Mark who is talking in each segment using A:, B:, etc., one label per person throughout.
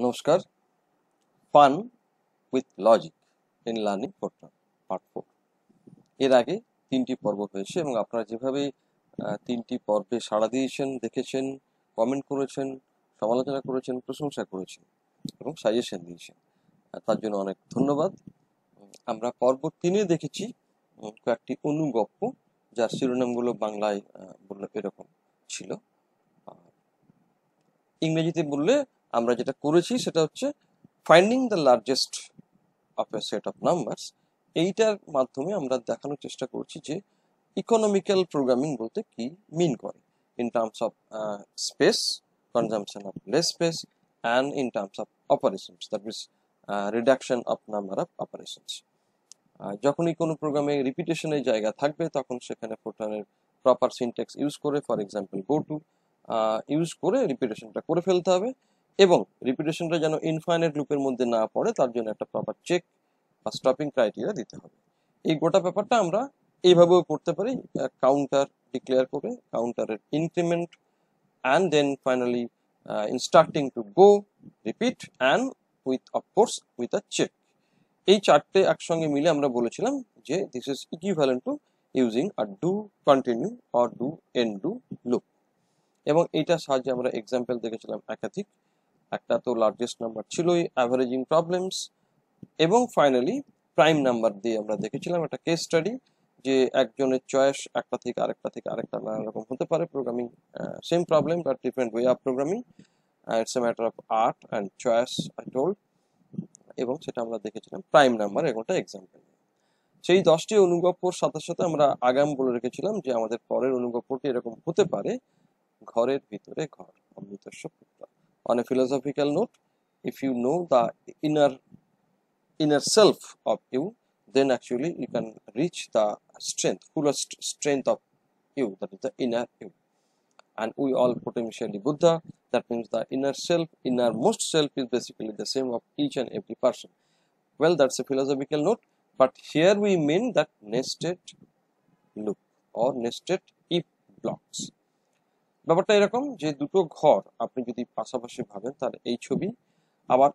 A: নমস্কার। Fun with logic in learning Fortran part 4 এর আগে 3টি পর্ব হয়েছে এবং আপনারা যেভাবে 3টি পর্বে সাড়া দিয়েছেন, দেখেছেন, কমেন্ট করেছেন, সমালোচনা করেছেন, প্রশংসা করেছেন এবং সাজেশন দিয়েছেন, তার জন্য অনেক ধন্যবাদ। আমরা পর্ব 3-এ দেখেছি কয়েকটি অনুগপ্য, যার শিরোনামগুলো বাংলায় বললে এরকম ছিল। ইংরেজিতে বললে আমরা যেটা করেছি সেটা হচ্ছে finding the largest of A set of numbers. এইটার মাধ্যমে আমরা দেখানোর চেষ্টা করছি যে ইকোনমিক্যাল প্রোগ্রামিং বলতে কি মিন করে in terms of speech, consumption of less space, and in terms of operations, that means reduction of number of operations. যখনই কোনো প্রোগ্রামে রিপিটেশনের জায়গা থাকবে তখন সেখানে ফোরট্রানের প্রপার সিনট্যাক্স ইউজ করে, for example go to use করে রিপিটেশনটা করে ফেলতে হবে এবং রিপিটেশনটা যেন ইনফাইনাইট লুপের মধ্যে না পড়ে তার জন্য একটা প্রপার চেক বা স্টপিং ক্রাইটেরিয়া দিতে হবে। এই গোটা ব্যাপারটা আমরা এইভাবেও করতে পারি, কাউন্টার ডিক্লেয়ার করে কাউন্টারের increment and then finally instructing to go, repeat and with of course with a check. এই চারটে একসঙ্গে মিলে আমরা বলেছিলাম যে this is equivalent to using a do continue or do end do loop. এবং এইটার সাহায্যে আমরা এক্সাম্পল দেখেছিলাম একাধিক। একটা তো লার্জেস্ট নাম্বার ছিলই, অ্যাভারেজিং প্রবলেমস, এবং ফাইনালি প্রাইম নাম্বার দিয়ে আমরা দেখেছিলাম একটা কেস স্টাডি যে একজনের চয়েস একটা থেকে আরেকটা নানা রকম হতে পারে। Programming same problem but different way of programming, it's a matter of art and choice I told, এবং সেটা আমরা দেখেছিলাম প্রাইম নাম্বার এগোটা এক্সাম্পল। সেই 10টি অনুগপ্যর সাথে সাথে আমরা আগাম বলে রেখেছিলাম যে আমাদের পরের অনুগপ্যটি এরকম হতে পারে, ঘরের ভিতরে ঘর, অমৃতস্য পুত্র। On a philosophical note, if you know the inner self of you, then actually you can reach the fullest strength of you, that is the inner you. And we all potentially Buddha, that means the innermost self is basically the same of each and every person. Well, that's a philosophical note, but here we mean that nested loop or nested if blocks. ব্যাপারটা এরকম যে দুটো ঘর আপনি যদি পাশাপাশি ভাবেন তার এই ছবি, আবার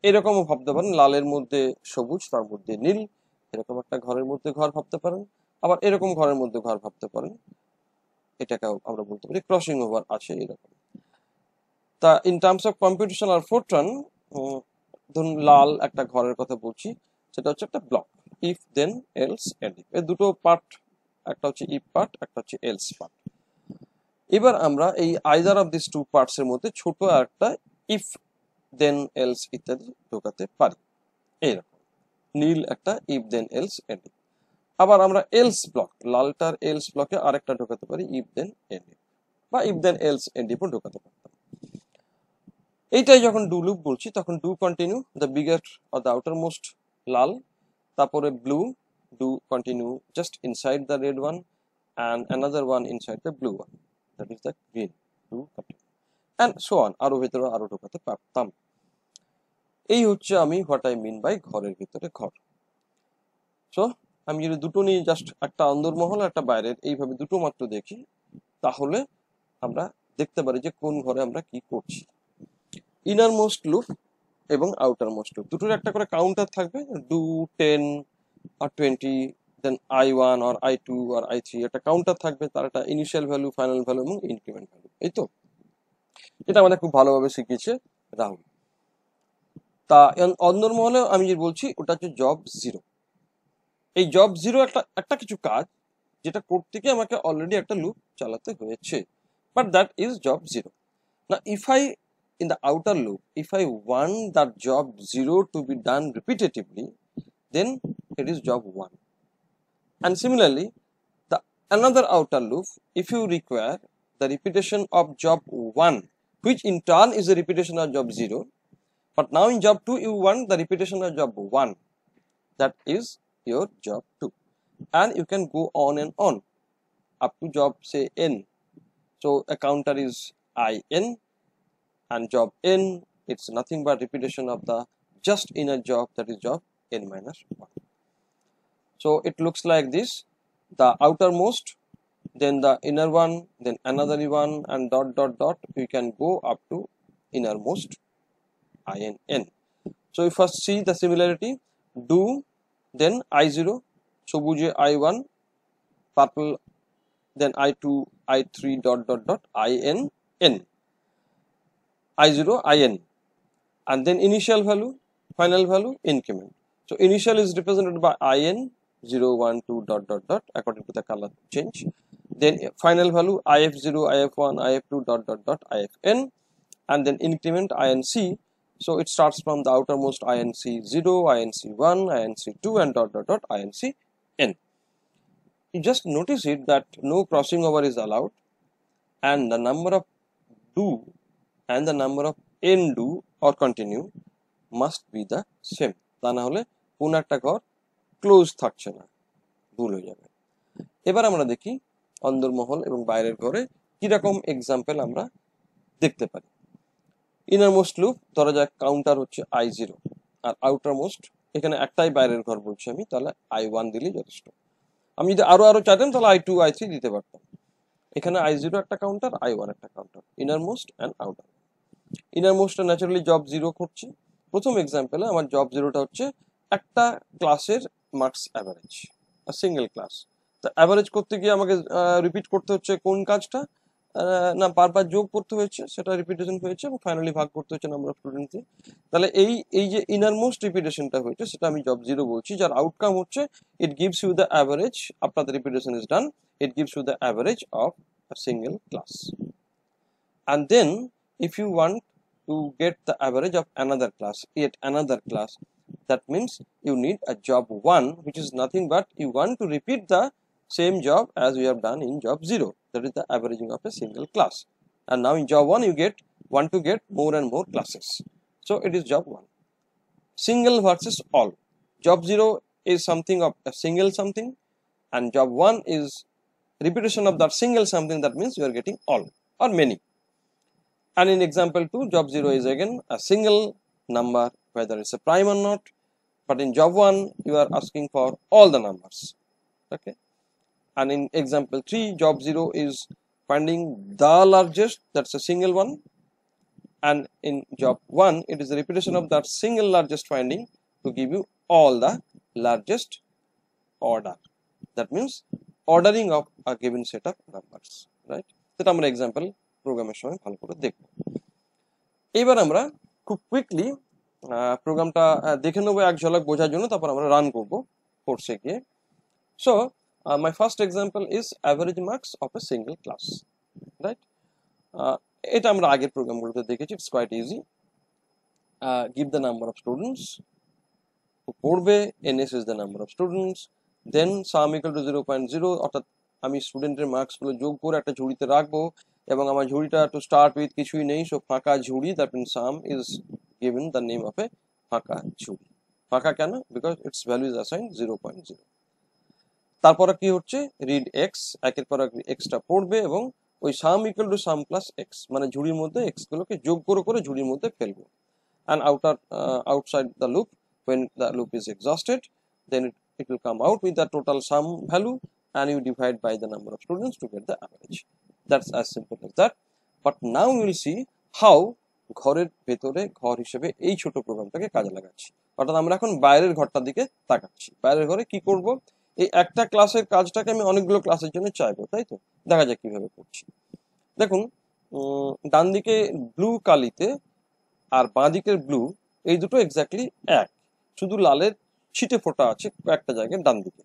A: এরকমও ভাবতে পারেন লালের মধ্যে সবুজ তার মধ্যে নীল, এরকম একটা ঘরের মধ্যে ঘর ভাবতে পারেন, আবার এরকম ঘরের মধ্যে ঘর ভাবতে পারেন, এটাকে আমরা বলতে পারি ক্রসিং ওভার আছে এরকম। তা ইন টার্মস অফ কম্পিটিশন আর ফোরট্রান, ধরুন লাল একটা ঘরের কথা বলছি, সেটা হচ্ছে একটা block, if then else end if, এর দুটো পার্ট, একটা হচ্ছে ইফ পার্ট, একটা হচ্ছে এলস পার্ট। এবার আমরা এই either of this two parts এর মধ্যে ছোট একটা ইফ দেন এলস ইত্যাদি ঢোকাতে পারি, এইরকম নীল একটা if then else end if. আবার আমরা এলস ব্লক, লালটার এলস ব্লকে আরেকটা ঢোকাতে পারি ইফ দেন এন্ড ইফ, বা ইফ দেন এলস এন্ড ইফও ঢোকাতে পারতাম। এইটাই যখন ডু লুপ বলছি তখন do continue the bigger or the outer most লাল, তারপরে blue, do continue just inside the red one and another one inside the blue one, that is the green, to continue and so on, আরো ভেতরে আরো ঢোকাতে পারতাম। এই হচ্ছে আমি হোয়াট আই মিন বাই ঘরের ভিতরে ঘর। সো আমি যদি দুটো নিয়ে জাস্ট একটা অন্দরমহল একটা বাইরের এইভাবে দুটো মাত্র দেখি, তাহলে আমরা দেখতে পারি যে কোন ঘরে আমরা কি করছি। ইনার মোস্ট লুপ এবং আউটার মোস্ট লুপ দুটোর একটা করে কাউন্টার থাকবে, ডু 10 আর 20, then i1 or i2 or i3 একটা কাউন্টার থাকবে, তার একটা ইনিশিয়াল ভ্যালু, ফাইনাল ভ্যালু এবং ইনক্রিমেন্ট ভ্যালু। এই তো এটা আমাদের খুব ভালোভাবে শিখিয়েছে রাহুল। তা অন্দরমহলে আমি যে বলছি ওটা হচ্ছে জব জিরো। এই জব জিরো একটা কিছু কাজ যেটা করতে গিয়ে আমাকে অলরেডি একটা লুপ চালাতে হয়েছে, but that is job zero. না if I in the outer loop, if I want that job 0 to be done repetitively, then it is job 1. And similarly, the another outer loop, if you require the repetition of job 1, which in turn is a repetition of job 0, but now in job 2 you want the repetition of job 1, that is your job 2, and you can go on and on up to job say n. So a counter is in, and job n, it's nothing but repetition of the just inner job, that is job n minus 1. So it looks like this, the outermost, then the inner one, then another one, and dot dot dot, we can go up to innermost INN. So we first see the similarity. Do, then I0, সবুজে I1, purple, then I2, I3 dot dot dot INN, I0, IN, and then initial value, final value, increment. So initial is represented by IN 0, 1, 2 dot dot dot according to the color change. Then final value IF0, IF1, IF2 dot dot dot IFN, and then increment INC. So it starts from the outermost INC0, INC1, INC2 and dot dot dot INCN. You just notice it that no crossing over is allowed, and the number of do and the number of undo or continue must be the same. তা না হলে কোন একটা ঘর close থাকছে না, ভুল হয়ে যাবে। এবার আমরা দেখি অন্দরমহল এবং বাইরের ঘরে কিরকম এক্সাম্পল আমরা দেখতে পারি। ইনারমোস্ট লুপ, ধরা যাক কাউন্টার হচ্ছে I0 আর আউটারমোস্ট, এখানে একটাই বাইরের ঘর বলছি আমি, তাহলে I1 দিলেই যথেষ্ট। আমি যদি আরো চাইতাম তাহলে I2, I3 দিতে পারতাম। এখানে I0 একটা কাউন্টার, I1 একটা কাউন্টার, ইনারমোস্ট অ্যান্ড আউটার। ইনারমোস্টটা ন্যাচারালি জব 0 করছে। প্রথম এক্সাম্পলে আমার জব 0টা হচ্ছে একটা ক্লাসের মার্কস অ্যাভারেজ, সিঙ্গেল ক্লাস। তা অ্যাভারেজ করতে গিয়ে আমাকে রিপিট করতে হচ্ছে কোন কাজটা, না বারবার যোগ করতে হয়েছে, সেটা রিপিটেশন হয়েছে, এবং ফাইনালি ভাগ করতে হচ্ছে নাম্বার অফ স্টুডেন্টকে। তাহলে এই যে ইনারমোস্ট রিপিটেশনটা হয়েছে সেটা আমি জব 0 বলছি, যার আউটকাম হচ্ছে it gives you the average after the repetition is done, it gives you the average of a single class. And then if you want to get the average of another class, yet another class, that means you need a job 1, which is nothing but you want to repeat the same job as we have done in job 0, that is the averaging of a single class. And now in job 1 you want to get more and more classes, so it is job 1. Single versus all, job 0 is something of a single something, and job 1 is repetition of that single something, that means you are getting all or many. And in example 2, job 0 is again a single number, whether it's a prime or not, but in job 1 you are asking for all the numbers. Okay. And in example 3, job 0 is finding the largest, that's a single one, and in job 1 it is a repetition of that single largest finding to give you all the largest order, that means ordering of a given set of numbers, right? সেটা আমরা example প্রোগ্রামের সময় ভালো করে দেখব। এবার আমরা খুব কুইকলি প্রোগ্রামটা দেখে নেবো এক ঝলক বোঝার জন্য, তারপর আমরা রান করব কোর্সে গিয়ে। So my first example is average marks of a single class, right? এটা আমরা আগের প্রোগ্রামগুলোতে দেখেছি, it's quite easy. Give the number of students, পড়বে, NS is the number of students, then sum equal to 0.0, অর্থাৎ আমি স্টুডেন্টের মার্কসগুলো যোগ করে একটা ঝুড়িতে রাখবো, এবং আমার ঝুড়িটা টু স্টার্ট উইথ কিছুই নেই, সো ফাঁকা ঝুড়ি, that means sum is given the name of a ফাঁকা ঝুড়ি। ফাঁকা কেন? Because its value is assign 0.0। তারপরে কি হচ্ছে, রিড এক্স, একের পর এক এক্সটা পড়বে এবং ওই সাম equal to some plus x, মানে ঝুড়ির মধ্যে এক্স গুলোকে যোগ করে করে ঝুড়ির মধ্যে ফেলবে। And outside the loop, when the loop is exhausted, then it will come out with the total sum value, and you divide by the number of students to get the average. That's as simple as that. But now we will see how ঘরের ভেতরে ঘর হিসেবে এই ছোট প্রোগ্রামটাকে কাজে লাগাচ্ছি। অর্থাৎ আমরা এখন বাইরের ঘরটার দিকে তাকাচ্ছি। বাইরের ঘরে কি করব, এই একটা ক্লাসের কাজটাকে আমি অনেকগুলো ক্লাসের জন্য চাইবো, তাই তো? দেখা যাক কিভাবে করছি। দেখুন, ডান দিকে ব্লু কালিতে আর বাঁ দিকের ব্লু, এই দুটো এক্স্যাক্টলি এক, শুধু লালের ছিটে ফোটা আছে কয়েকটা জায়গায় ডান দিকে।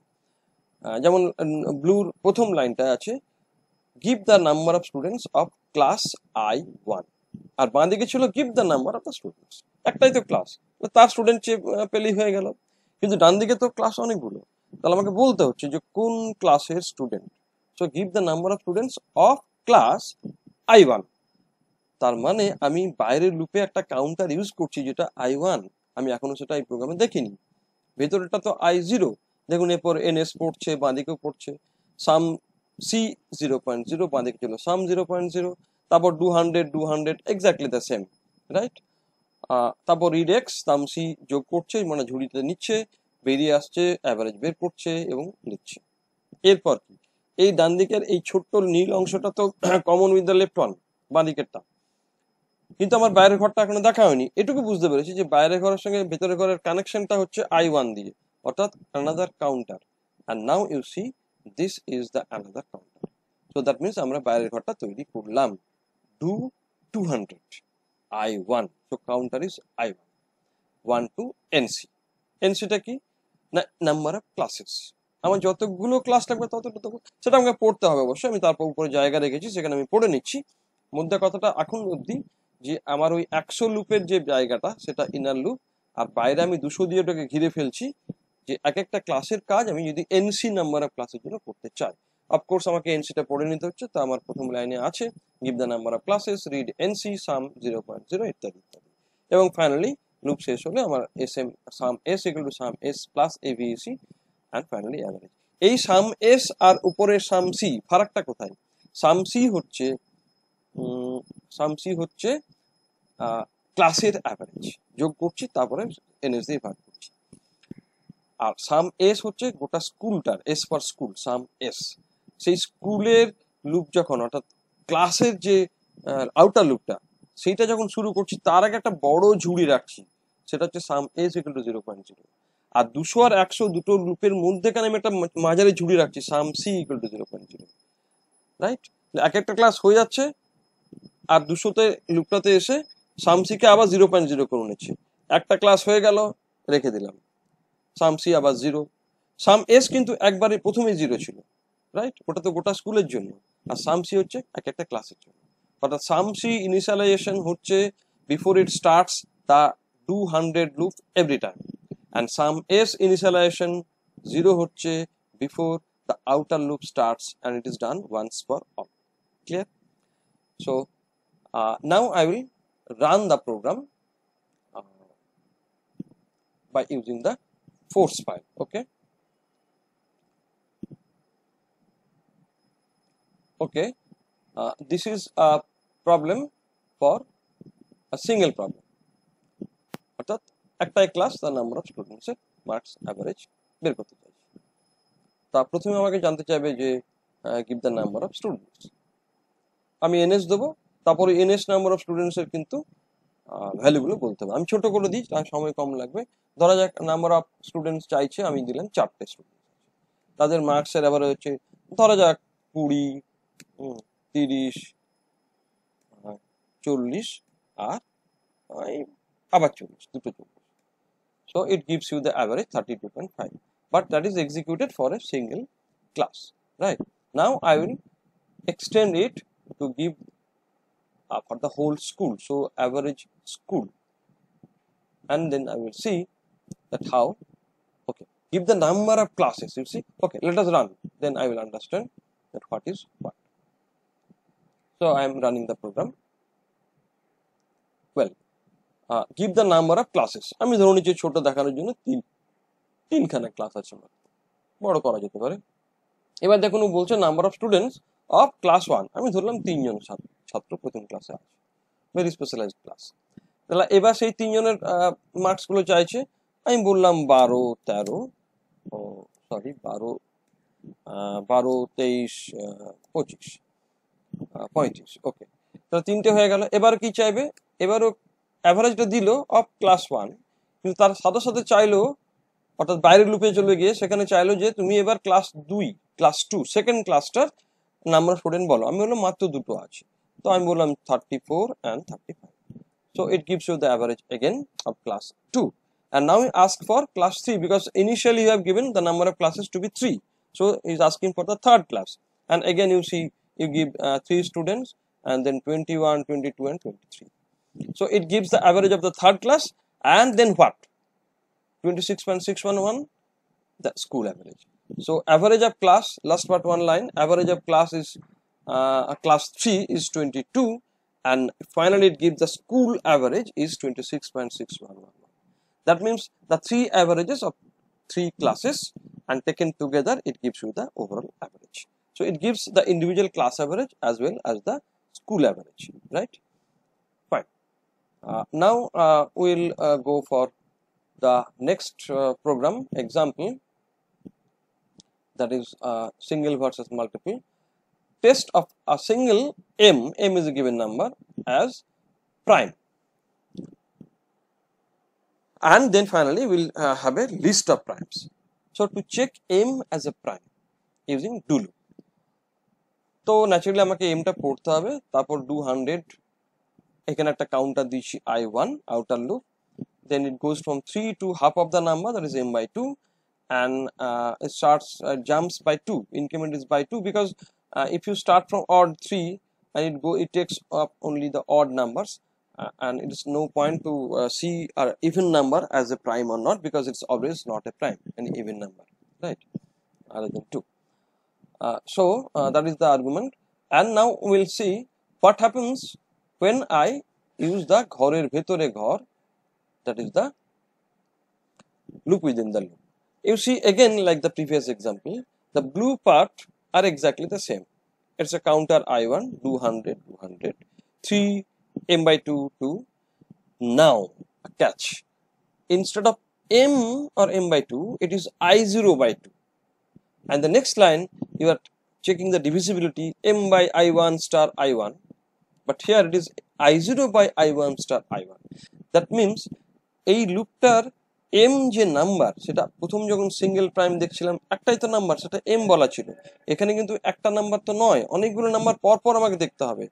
A: যেমন ব্লুর প্রথম লাইনটা আছে give the number of students of class I1, আর বাঁ দিকে ছিল give the number of the students. একটাই তো ক্লাস, তার স্টুডেন্ট পেলেই হয়ে গেল, কিন্তু ডান দিকে তো ক্লাস অনেকগুলো, তাহলে আমাকে বলতে হচ্ছে যে কোন ক্লাসের student. So give the number of students of class I1, তার মানে আমি বাইরের লুপে একটা কাউন্টার ইউজ করছি যেটা I1, আমি এখনো সেটা এই প্রোগ্রামে দেখিনি। ভেতরেটা তো I0, দেখুন এরপর NS পড়ছে, বাঁদিকেও পড়ছে, সাম C 0.0, বাঁদিকে ছিল সাম 0.0, তারপর 200 এক্স্যাক্টলি দ্য সেম, রাইট? তারপর রিড এক্স, সাম C যোগ করছে, মানে ঝুড়িতে নিচ্ছে, বেরিয়ে আসছে, অ্যাভারেজ বের করছে এবং লিখছে। এরপর কি, এই ডান দিকের এই ছোট্ট নীল অংশটা তো common with the left one, বাঁ দিকেরটা, কিন্তু আমার বাইরের ঘরটা এখনো দেখা হয়নি, এটুকু বুঝতে পেরেছি যে বাইরের ঘরের সঙ্গে ভেতরের ঘরের কানেকশনটা হচ্ছে I1 দিয়ে, অর্থাৎ another counter, and now you see this is the another counter. So that means আমরা বাইরের ঘরটা তৈরি করলাম। Do 200 I1, so counter is I1, 1 to NC। NC টা কি না, নাম্বার অফ ক্লাসেস। আমার যতগুলো ক্লাস লাগবে ততটুকু সেটা আমাকে পড়তে হবে অবশ্যই, আমি তারপর উপরে জায়গা রেখেছি সেখানে আমি পড়ে নিচ্ছি। মধ্যে কথাটা এখন অবধি যে আমার ওই 100 লুপের যে জায়গাটা সেটা ইনার লুপ, আর বাইরে আমি 200 দিয়ে ওটাকে ঘিরে ফেলছি যে এক একটা ক্লাসের কাজ আমি যদি এনসি নাম্বার অফ ক্লাসের জন্য করতে চাই। অফকোর্স আমাকে এনসিটা পড়ে নিতে হচ্ছে, তো আমার প্রথম লাইনে আছে give the number of classes, read NC, sum 0.0 ইত্যাদি ইত্যাদি। এবং ফাইনালি লুপ শেষ হলে আমার SM sum S equal to sum S plus AVSC and finally average. এই সাম এস আর উপরের সাম সি ফারাকটা কোথায়? সাম সি হচ্ছে ক্লাসের অ্যাভারেজ যোগ করছি, তারপরে এনএস দিয়ে ভাগ করছি। আর সাম এস হচ্ছে গোটা স্কুলটার, S for school, sum S. সেই স্কুলের লুপ যখন, অর্থাৎ ক্লাসের যে আউটার লুপটা, সেইটা যখন শুরু করছি তার আগে একটা বড় ঝুড়ি রাখছি, সেটা হচ্ছে সাম এস ইকুয়াল টু 0.0। আর 200 আর 100 দুটো লুপের মধ্যেখানে আমি একটা মাঝারি ঝুড়ি রাখছি, সাম সি ইকুয়াল টু 0.0, রাইট? এক একটা ক্লাস হয়ে যাচ্ছে আর 200তে লুপটাতে এসে সাম সি কে আবার 0.0 করে নিচ্ছে। একটা ক্লাস হয়ে গেল, রেখে দিলাম, সাম সি আবার 0। সাম এস কিন্তু একবারে প্রথমে 0 ছিল, রাইট? ওটা তো গোটা স্কুলের জন্য, আর সাম সি হচ্ছে এক একটা ক্লাসের জন্য। অর্থাৎ সাম সি ইনিশিয়ালাইজেশন হচ্ছে before it starts the 200 loop every time, and sum s initialization 0 হচ্ছে before the outer loop starts, and it is done once for all. Clear? So now I will run the program by using the force file. Okay, this is a problem for a single problem, অর্থাৎ একটাই class, তার number of students এর marks average বের করতে চাইছি। তা প্রথমে আমাকে জানতে চাইবে যে give the number of students. আমি এনএস দেবো, তারপরে এনএস নাম্বার অফ স্টুডেন্টস এর কিন্তু ভ্যালুগুলো বলতে হবে। আমি ছোট করে দিই, তার সময় কম লাগবে। ধরা যাক নাম্বার অফ স্টুডেন্টস চাইছে, আমি দিলাম 4টে স্টুডেন্ট, তাদের মার্কসের অ্যাভারেজ হচ্ছে ধরা যাক 20, 30, 40 আর আবার 40, দুটো 40। So it gives you the average 32.5, but that is executed for a single class, right? Now I will extend it to give for the whole school, so average school, and then I will see that how. Okay, give the number of classes, you see. Okay, let us run, then I will understand that what is what. So I am running the program. Well, give the number of classes, আমি ধরে নিচ্ছি ছোট দেখানোর জন্য তিনখানা class আছে, বড় করা যেতে পারে। এবার দেখুন বলছে number of students of class 1, আমি ধরলাম 3 জন ছাত্র প্রথম ক্লাসে আছে, ভেরি স্পেশালাইজড ক্লাস। তাহলে এবার সেই 3 জনের মার্কস গুলো চাইছে, আমি বললাম 12, 13, 12, 23, 25, 35। ওকে, তাহলে 3টে হয়ে গেল। এবার কি চাইবে? এবারও অ্যাভারেজটা দিল অফ ক্লাস 1, কিন্তু তার সাথে সাথে চাইলো, অর্থাৎ বাইরের লুপে চলে গিয়ে সেখানে চাইলো যে তুমি এবার ক্লাস 2 সেকেন্ড ক্লাসটার নাম্বার অফ স্টুডেন্ট বলো। আমি বললাম মাত্র দুটো আছে, তো আমি বললাম 34 and 35. So it gives you the average again of class 2. And now we ask for class 3, because initially you have given the number of classes to be 3. So he's asking for the third class. And again you see, you give 3 students, and then 21, 22 and 23. So it gives the average of the third class, and then what? 26.611, the school average. So average of class, last but one line, average of class is class 3 is 22, and finally it gives the school average is 26.611. That means the 3 averages of 3 classes, and taken together it gives you the overall average. So it gives the individual class average as well as the school average, right? Fine. Now we'll go for the next program example, that is single versus multiple. Test of a single m is a given number as prime. And then finally we'll have a list of primes. So to check m as a prime using do loop. তো naturally আমাকে এমটা পড়তে হবে, তারপর do 100, এখানে একটা counter দিচ্ছি i1 outer loop, then it goes from 3 to half of the number, that is m by 2, and it starts jumps by 2, increment is by 2, because if you start from odd 3 and it takes up only the odd numbers, and it is no point to see an even number as a prime or not, because it's always not a prime, an even number, right, other than 2. So that is the argument, and now we'll see what happens when I use the ঘরের ভেতরে ঘর, that is the loop within the loop. You see again, like the previous example, the blue part are exactly the same. It's a counter i1, do 100, 200, 3, m by 2, 2. Now a catch, instead of m or m by 2, it is i0 by 2. And the next line, you are checking the divisibility m by i1 star i1, but here it is i0 by i1 star i1. That means এই লুপটার m যে number, সেটা প্রথম যখন single prime দেখছিলাম একটাই তো number, সেটা m বলা ছিল। এখানে কিন্তু একটা নাম্বার তো নয়, অনেকগুলো নাম্বার পর পর আমাকে দেখতে হবে,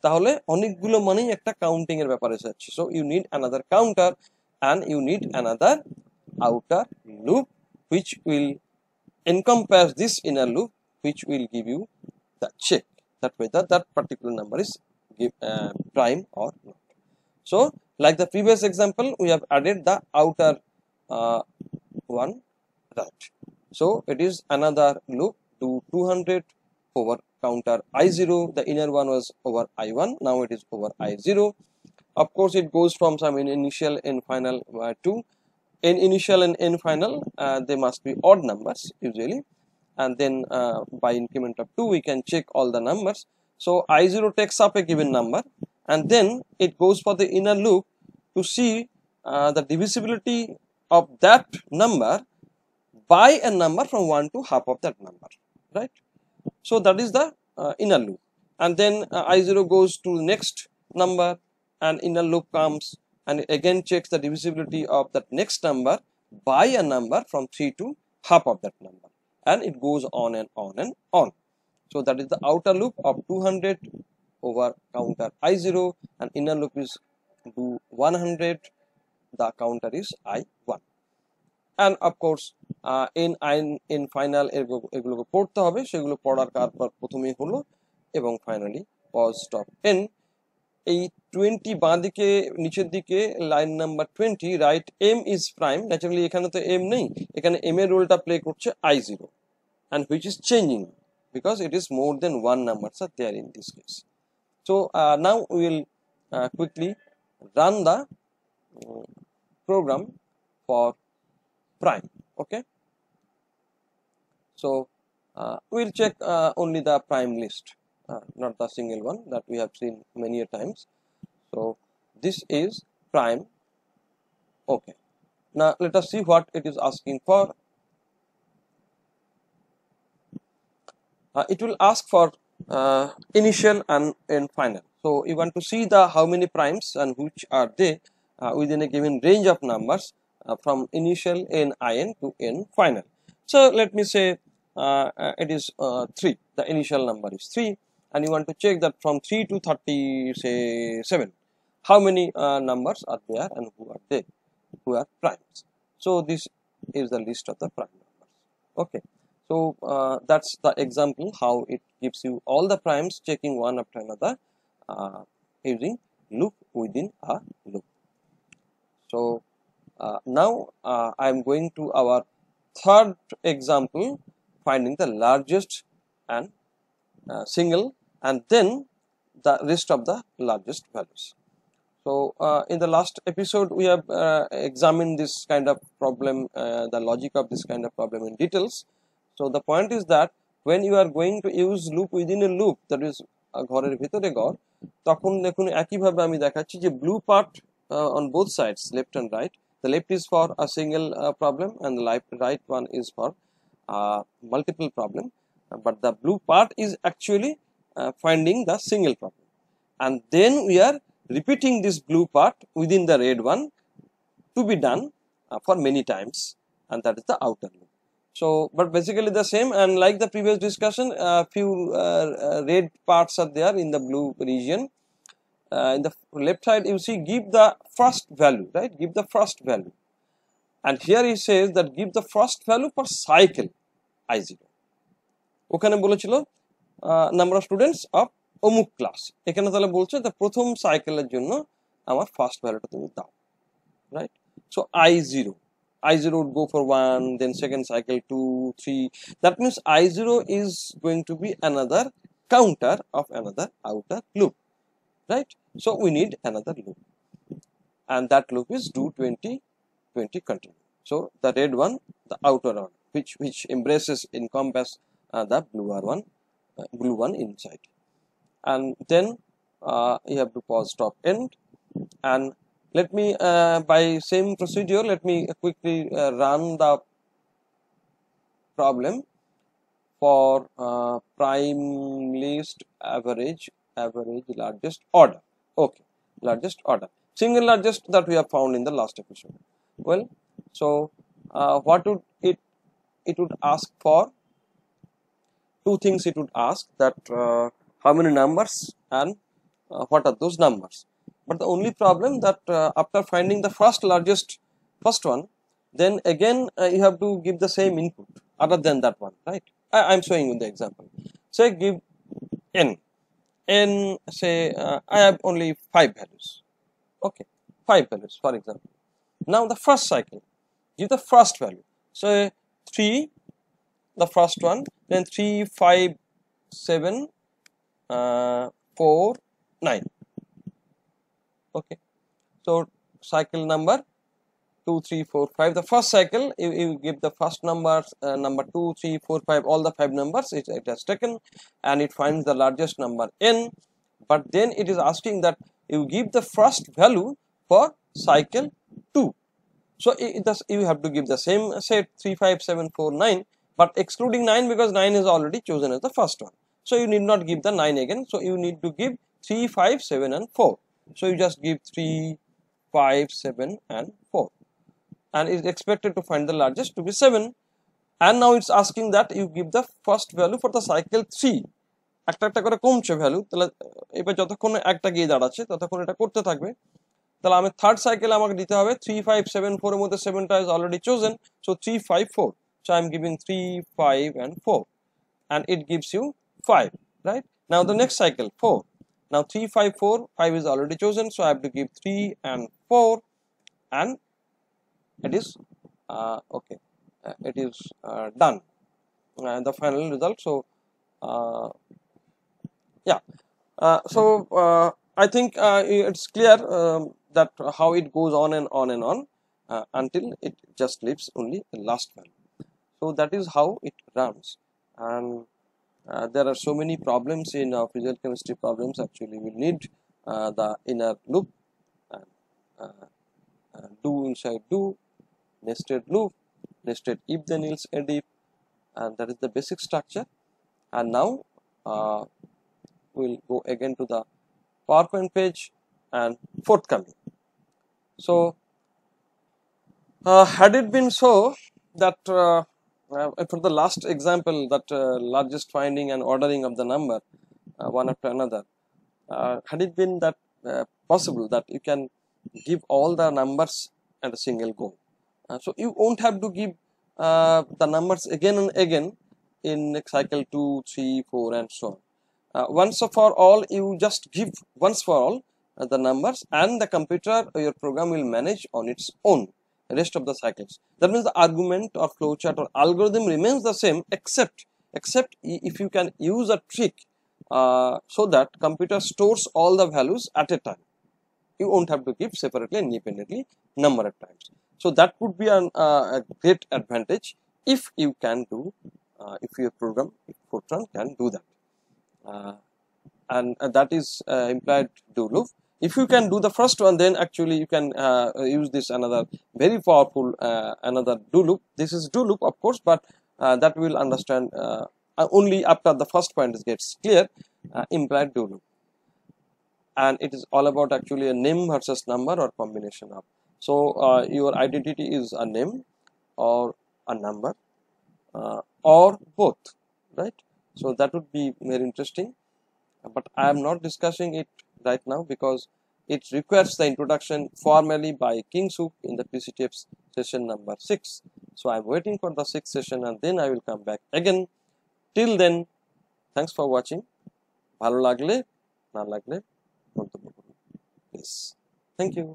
A: তাহলে অনেকগুলো মানেই একটা কাউন্টিং এর ব্যাপার এসে যাচ্ছে। So you need another counter and you need another outer loop which will encompass this inner loop, which will give you the check that whether that particular number is prime or not. So like the previous example, we have added the outer one, right. So it is another loop, do 200 over counter i0, the inner one was over i1, now it is over i0. Of course it goes from some initial and final 2. In initial and n final, they must be odd numbers usually, and then by increment of 2 we can check all the numbers. So i0 takes up a given number, and then it goes for the inner loop to see the divisibility of that number by a number from 1 to half of that number, right. So that is the inner loop, and then i0 goes to the next number, and inner loop comes and it again checks the divisibility of that next number by a number from 3 to half of that number, and it goes on and on and on. So that is the outer loop of 200 over counter i0, and inner loop is do 100, the counter is i1. And of course in final এগুলোকে পড়তে হবে, সেগুলো পড়ার কারপর প্রথমেই হলো, এবং finally pause stop n। এই 20 বাঁ দিকে নিচের দিকে line number 20, right m is prime, naturally এখানে তো m নেই, এখানে m এর রোলটা প্লে করছে i0, and which is changing because it is more than one numbers are there in this case. So now we will quickly run the program for prime. Okay, so we'll check only the prime list, not the single one that we have seen many a times. So this is prime. Okay, now let us see what it is asking for. It will ask for initial and final. So you want to see the how many primes and which are they within a given range of numbers from initial n in to n final. So let me say it is 3, the initial number is 3, and you want to check that from 3 to 30, say 7, how many numbers are there and who are they, who are primes. So this is the list of the prime numbers. Okay, so that's the example how it gives you all the primes, checking one after another using loop within a loop. So now I am going to our third example, finding the largest and single, and then the rest of the largest values. So in the last episode we have examined this kind of problem, the logic of this kind of problem in details. So the point is that when you are going to use loop within a loop, that is ঘরের ভিতরে ঘর, তখন দেখুন একইভাবে আমি দেখাচ্ছি যে blue part on both sides, left and right, the left is for a single problem and the right one is for multiple problem, but the blue part is actually finding the single problem, and then we are repeating this blue part within the red one to be done for many times, and that is the outer loop. So, but basically the same, and like the previous discussion, few red parts are there in the blue region. In the left side, you see give the first value, right? Give the first value, and here he says that give the first value for cycle I0. ওখানে বলেছিল number of students of অমুক class, এখানে তাহলে বলছে যে প্রথম সাইকেলের জন্য আমার ফার্স্ট ভ্যালুটা তুমি দাও, right? So I0 would go for 1, then second cycle 2, 3. That means I0 is going to be another counter of another outer loop, right? So we need another loop, and that loop is do 20 continue. So the red one, the outer one, which embraces encompass the blue one inside, and then you have to pause stop end, and let me by same procedure let me quickly run the problem for prime, least, average, largest, order. Okay, largest, order, single largest that we have found in the last episode. Well, so what would it would ask for two things. It would ask that how many numbers and what are those numbers. But the only problem that after finding the first one, then again you have to give the same input other than that one, right? I'm showing you the example. Say give n, say I have only 5 values. Okay, 5 values for example. Now the first cycle, give the first value. Say 3, the first one, then 3, 5, 7, 4, 9. Okay, so cycle number 2, 3, 4, 5. The first cycle, you give the first numbers, number 2, 3, 4, 5, all the 5 numbers it has taken, and it finds the largest number n. But then it is asking that you give the first value for cycle 2. So you have to give the same, say 3, 5, 7, 4, 9, but excluding 9 because 9 is already chosen as the first one. So you need not give the 9 again. So you need to give 3, 5, 7, and 4. So you just give 3, 5, 7, and 4, and it is expected to find the largest to be 7. And now it's asking that you give the first value for the cycle 3. একটা করে কমছে value, তাহলে এবার যতক্ষণ একটা গিয়ে দাঁড়াচ্ছে ততক্ষণ এটা করতে থাকবে। তাহলে আমি থার্ড সাইকেল আমাকে দিতে হবে 3, 5, 7, 4 এর মধ্যে 7টা is already chosen, so 3, 5, 4. So I'm giving 3, 5, and 4, and it gives you 5, right? Now the next cycle 4. Now 3, 5, 4, 5 is already chosen, so I have to give 3 and 4, and it is okay, it is done, the final result. So yeah, so I think it's clear that how it goes on and on and on until it just leaves only the last value. So that is how it runs, and there are so many problems in physical chemistry problems. Actually, we need the inner loop, do inside do, nested loop, nested if then else and if, and that is the basic structure. And now we'll go again to the PowerPoint page and forthcoming. So had it been so that for the last example, that largest finding and ordering of the number one after another, had it been that possible that you can give all the numbers at a single go, so you won't have to give the numbers again and again in cycle 2, 3, 4, and so on. Once for all, you just give once for all the numbers, and the computer or your program will manage on its own rest of the cycles. That means the argument or flowchart or algorithm remains the same, except if you can use a trick so that computer stores all the values at a time. You won't have to give separately and independently number of times. So that would be a great advantage if you can do, if your program, if Fortran can do that. And that is implied do loop. If you can do the first one, then actually you can use this another very powerful another do loop. This is do loop, of course, but that we will understand only after the first point gets clear. Implied do loop. and it is all about actually a name versus number or combination of. So your identity is a name or a number or both, right? So that would be very interesting, but I am not discussing it right now because it requires the introduction formally by King Sook in the PCTF session number 6. So I am waiting for the 6th session and then I will come back again. Till then, thanks for watching. ভালো লাগলে না লাগলে মন্তব্য করুন, please. Thank you.